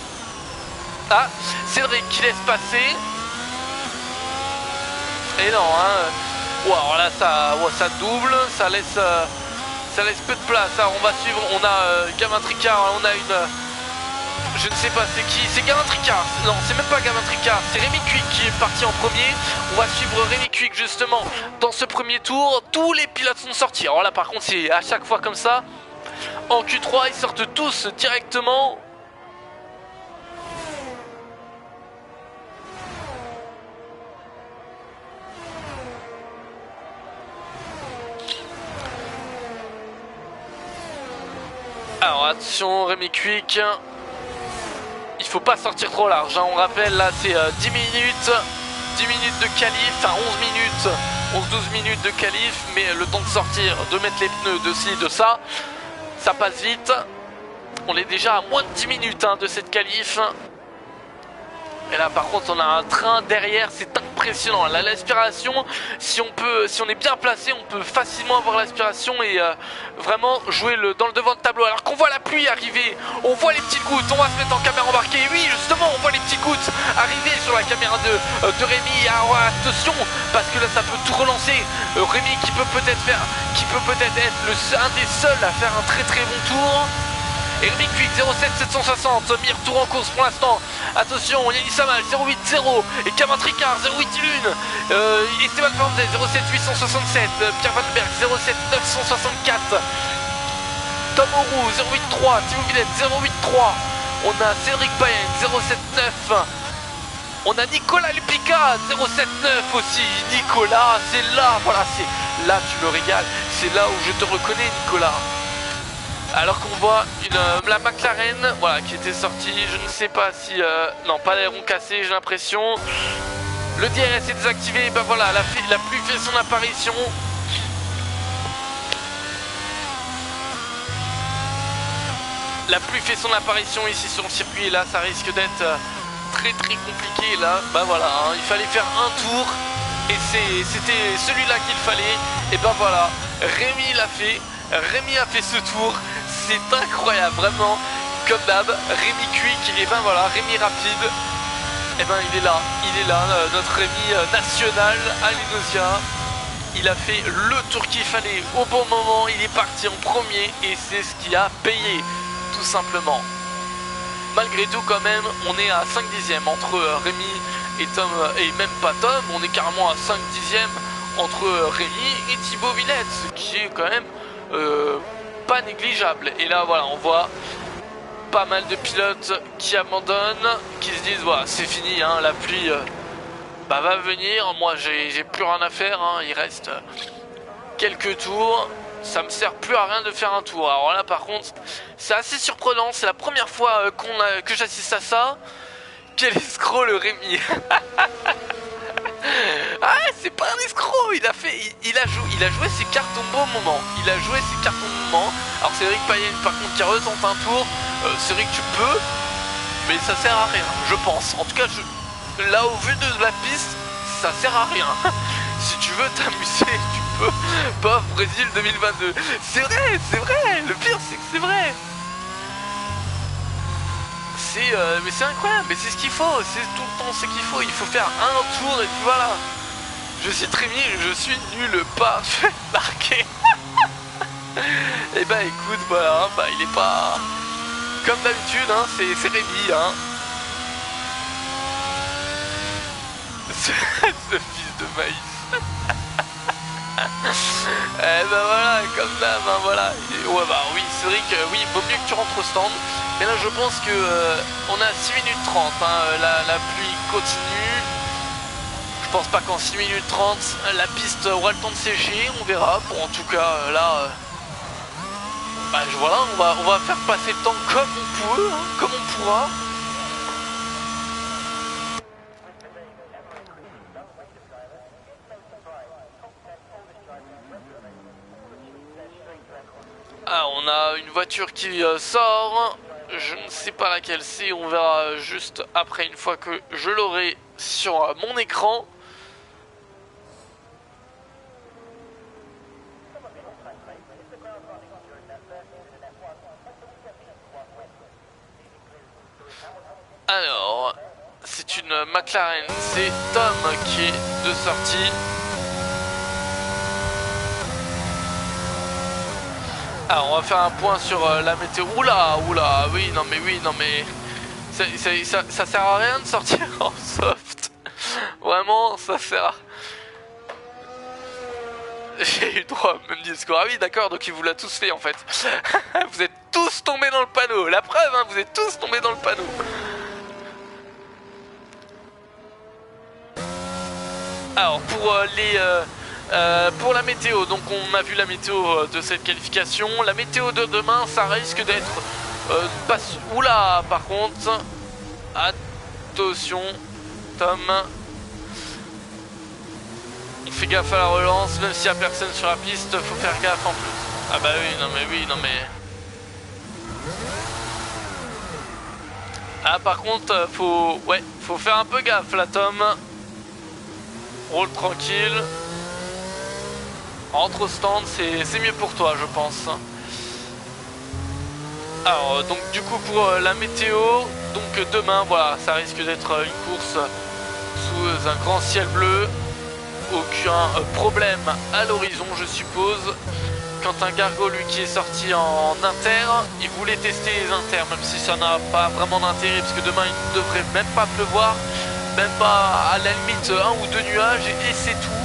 Ah, Cédric qui laisse passer. Et non, hein. Wow, alors là, ça double, ça laisse peu de place. Alors, on va suivre, on a Gavin Tricard, on a une... je ne sais pas c'est qui, c'est Gavin Tricard. Non, c'est même pas Gavin Tricard, c'est Rémi Cuic qui est parti en premier. On va suivre Rémi Cuic justement dans ce premier tour. Tous les pilotes sont sortis. Alors là, par contre, c'est à chaque fois comme ça. En Q3, ils sortent tous directement. Alors attention, Rémi Cuic. Il faut pas sortir trop large, hein. On rappelle là c'est 10 minutes de qualif, enfin 11 minutes, 11-12 minutes de qualif, mais le temps de sortir, de mettre les pneus, de ci, de ça, ça passe vite. On est déjà à moins de 10 minutes hein, de cette qualif. Et là par contre on a un train derrière, c'est impressionnant. Là l'aspiration, si on est bien placé, on peut facilement avoir l'aspiration et vraiment jouer dans le devant de tableau. Alors qu'on voit la pluie arriver, on voit les petites gouttes, on va se mettre en caméra embarquée. Oui justement on voit les petites gouttes arriver sur la caméra de Rémi. Alors attention parce que là ça peut tout relancer. Rémi qui peut peut-être être un des seuls à faire un très très bon tour. Et Rémi Cuic 07 760, meilleur tour en course pour l'instant. Attention, Yannis Samal 080 et Gavin Tricard 081, Esteban Fernandez 07 867, Pierre Van Berg 07 964, Tom Auroux 083, Thibaut Villette 083, on a Cédric Payen 079, on a Nicolas Lupica 079 aussi. Nicolas, c'est là, voilà, c'est là tu me régales, c'est là où je te reconnais Nicolas. Alors qu'on voit la McLaren, voilà, qui était sortie, je ne sais pas si... non, pas l'aileron cassé, j'ai l'impression. Le DRS est désactivé, ben voilà, la pluie fait son apparition. La pluie fait son apparition ici sur le circuit, et là, ça risque d'être très très compliqué, là. Ben voilà, hein, il fallait faire un tour, et c'était celui-là qu'il fallait. Et ben voilà, Rémi l'a fait. Rémi a fait ce tour, c'est incroyable, vraiment, comme d'hab, Rémi Cuic, et ben voilà, Rémi rapide, et ben il est là, notre Rémi national à Linosia, il a fait le tour qu'il fallait au bon moment, il est parti en premier, et c'est ce qui a payé, tout simplement. Malgré tout quand même, on est à 5 dixièmes entre Rémi et Tom, et même pas Tom, on est carrément à 5 dixièmes entre Rémi et Thibaut Villette, ce qui est quand même... pas négligeable. Et là voilà, on voit pas mal de pilotes qui abandonnent, qui se disent voilà, c'est fini hein, la pluie va venir, moi j'ai plus rien à faire hein, il reste quelques tours, ça me sert plus à rien de faire un tour. Alors là par contre c'est assez surprenant, c'est la première fois que j'assiste à ça. Quel escroc le Rémi. Ah c'est pas un escroc, il a joué ses cartes au bon moment. Alors Cédric Payen par contre qui retente un tour, Cédric tu peux, mais ça sert à rien, je pense. En tout cas là au vu de la piste, ça sert à rien. Si tu veux t'amuser, tu peux. Pas Brésil 2022. C'est vrai, le pire c'est que c'est vrai. Mais c'est incroyable, mais c'est ce qu'il faut, c'est tout le temps ce qu'il faut, il faut faire un tour et puis voilà. Je suis Rémi, je suis nul, pas fait marquer. Et bah écoute, voilà, bah il est pas... Comme d'habitude, hein, c'est Rémi, hein. Ce fils de maïs. Et bah voilà, comme d'hab, hein, voilà. Ouais bah oui, c'est vrai que oui, vaut mieux que tu rentres au stand. Mais là je pense que on a 6 minutes 30, hein, la pluie continue. Je pense pas qu'en 6 minutes 30 la piste aura le temps de sécher, on verra. Bon en tout cas là voilà, on va faire passer le temps comme on peut, hein, comme on pourra. Ah, on a une voiture qui sort. Je ne sais pas laquelle c'est, on verra juste après une fois que je l'aurai sur mon écran. Alors, c'est une McLaren, c'est Tom qui est de sortie. Alors on va faire un point sur la météo. Oula, oula, oui, non mais ça sert à rien de sortir en soft. Vraiment, ça sert à... J'ai eu droit au même discours. Ah oui, d'accord, donc il vous l'a tous fait en fait. Vous êtes tous tombés dans le panneau. La preuve, hein, vous êtes tous tombés dans le panneau. Alors pour la météo, donc on a vu la météo de cette qualification. La météo de demain, ça risque d'être pas... Oula, par contre, attention, Tom. On fait gaffe à la relance, même s'il n'y a personne sur la piste, faut faire gaffe en plus. Ah bah oui, non mais... Ah par contre, faut faire un peu gaffe là, Tom. Roule tranquille. Rentre au stand, c'est mieux pour toi, je pense. Alors, donc du coup pour la météo, donc demain, voilà, ça risque d'être une course sous un grand ciel bleu. Aucun problème à l'horizon, je suppose. Quentin Gargot, lui qui est sorti en inter, il voulait tester les inters, même si ça n'a pas vraiment d'intérêt, parce que demain il ne devrait même pas pleuvoir, même pas à la limite un ou deux nuages, et c'est tout.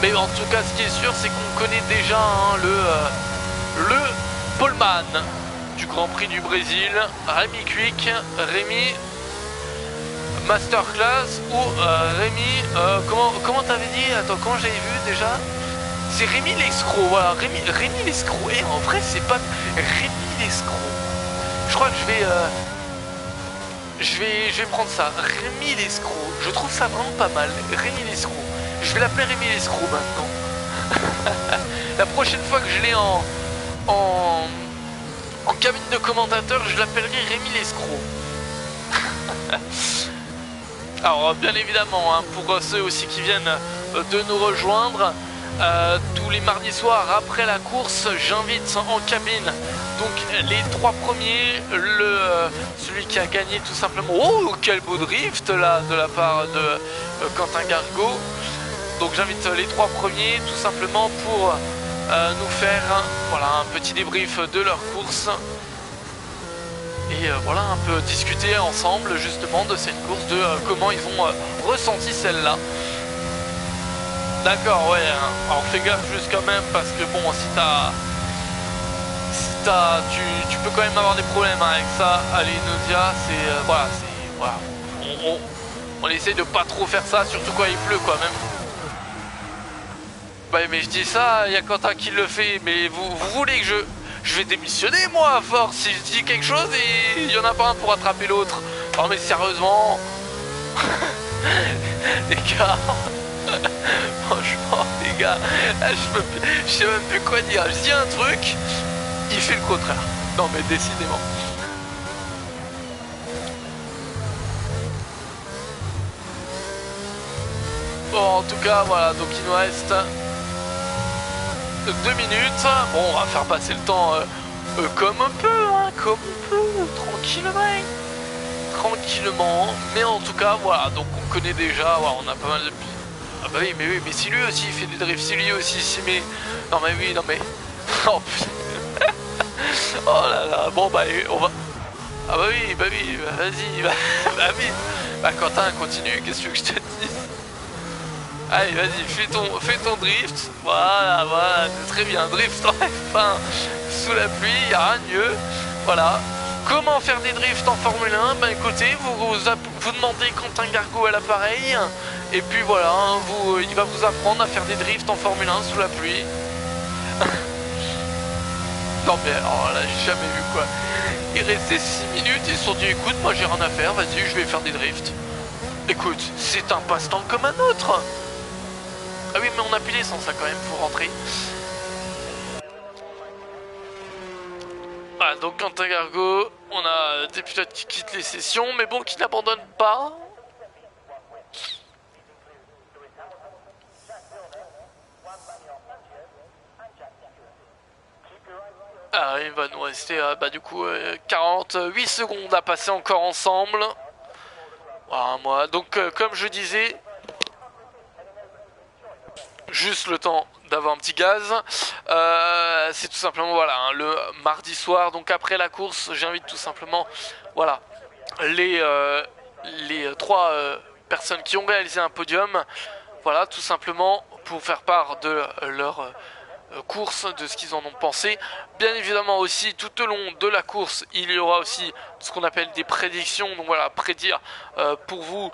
Mais en tout cas, ce qui est sûr, c'est qu'on connaît déjà hein, le poleman du Grand Prix du Brésil, Rémi Quick. Rémi Masterclass ou Rémi, comment t'avais dit? Attends, comment j'avais vu déjà? C'est Rémi l'escroc, voilà, Rémi l'escroc. Et en vrai, c'est pas Rémi l'escroc. Je crois que je vais prendre ça. Rémi l'escroc. Je trouve ça vraiment pas mal. Rémi l'escroc. Je vais l'appeler Rémi l'escroc maintenant. La prochaine fois que je l'ai en cabine de commentateur, je l'appellerai Rémi l'escroc. Alors bien évidemment, hein, pour ceux aussi qui viennent de nous rejoindre, tous les mardis soirs après la course, j'invite en cabine donc les trois premiers, celui qui a gagné tout simplement. Oh quel beau drift là de la part de Quentin Gargot. Donc j'invite les trois premiers tout simplement pour nous faire voilà, un petit débrief de leur course. Et voilà, un peu discuter ensemble justement de cette course, de comment ils ont ressenti celle-là. D'accord, ouais, hein. Alors fais gaffe juste quand même parce que bon, tu peux quand même avoir des problèmes hein, avec ça. Allez, Nausea, voilà. On essaie de pas trop faire ça, surtout quand il pleut quoi même. Bah mais je dis ça, il y a Quentin qui le fait, mais vous voulez que je vais démissionner moi à force si je dis quelque chose et il y en a pas un pour attraper l'autre. Non mais sérieusement. Les gars. Franchement les gars, là, je sais même plus quoi dire. Je dis un truc, il fait le contraire. Non mais décidément. Bon en tout cas voilà, donc il nous reste 2 minutes. Bon on va faire passer le temps comme on peut, hein, comme on peut, tranquillement. Mais en tout cas voilà, donc on connaît déjà, voilà, on a pas mal de... Ah bah oui mais si lui aussi il fait des drifts, si lui aussi s'y met... Non mais oui, non mais... Oh putain. Oh là là, bon bah on va... Ah bah oui, vas-y, bah oui. Bah Quentin, continue, qu'est-ce que je te dis? Allez, vas-y, fais ton drift. Voilà, très bien. Drift en F1 sous la pluie, il n'y a rien de mieux. Voilà. Comment faire des drifts en Formule 1? Ben écoutez, vous demandez Quentin Gargot à l'appareil. Et puis voilà, hein, il va vous apprendre à faire des drifts en Formule 1 sous la pluie. Non mais, oh là, j'ai jamais vu quoi. Il restait 6 minutes, ils se sont dit, écoute, moi j'ai rien à faire, vas-y, je vais faire des drifts. Écoute, c'est un passe-temps comme un autre. Ah oui mais on a plus l'essence là quand même, faut rentrer. Voilà donc Quentin Gargot, on a des pilotes qui quittent les sessions mais bon qui n'abandonnent pas. Ah il va nous rester bah du coup 48 secondes à passer encore ensemble. Voilà, moi. Donc comme je disais, juste le temps d'avoir un petit gaz. C'est tout simplement voilà hein, le mardi soir. Donc après la course, j'invite tout simplement voilà les trois personnes qui ont réalisé un podium. Voilà, tout simplement pour faire part de leur course, de ce qu'ils en ont pensé. Bien évidemment aussi, tout au long de la course, il y aura aussi ce qu'on appelle des prédictions. Donc voilà, prédire pour vous,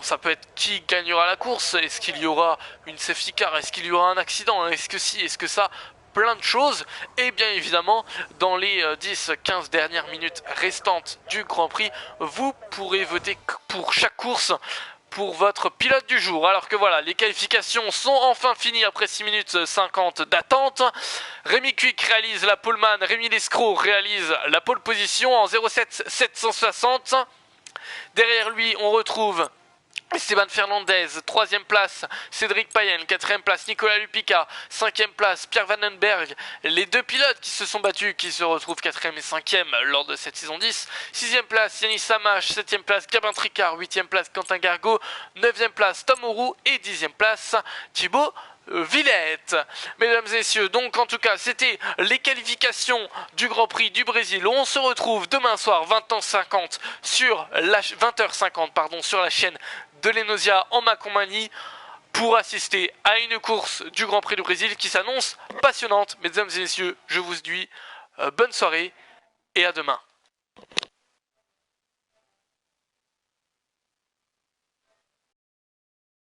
ça peut être qui gagnera la course. Est-ce qu'il y aura une safety car? Est-ce qu'il y aura un accident? Est-ce que si? Est-ce que ça? Plein de choses. Et bien évidemment, dans les 10-15 dernières minutes restantes du Grand Prix, vous pourrez voter pour chaque course pour votre pilote du jour. Alors que voilà, les qualifications sont enfin finies après 6 minutes 50 d'attente. Rémi Cuic réalise la poleman, Rémi Lescroc réalise la pole position en 07 760. Derrière lui, on retrouve Esteban Fernandez, 3ème place, Cédric Payenne, 4ème place, Nicolas Lupica, 5ème place, Pierre Vandenberg, les deux pilotes qui se sont battus, qui se retrouvent 4ème et 5ème lors de cette saison 10, 6ème place, Yanis Samache, 7ème place, Gabin Tricard, 8ème place, Quentin Gargot, 9ème place, Tom Auroux et 10ème place, Thibaut Villette. Mesdames et messieurs, donc en tout cas c'était les qualifications du Grand Prix du Brésil. On se retrouve demain soir 20h50 sur la chaîne de l'Enosia en ma compagnie pour assister à une course du Grand Prix du Brésil qui s'annonce passionnante. Mesdames et messieurs, je vous dis bonne soirée et à demain.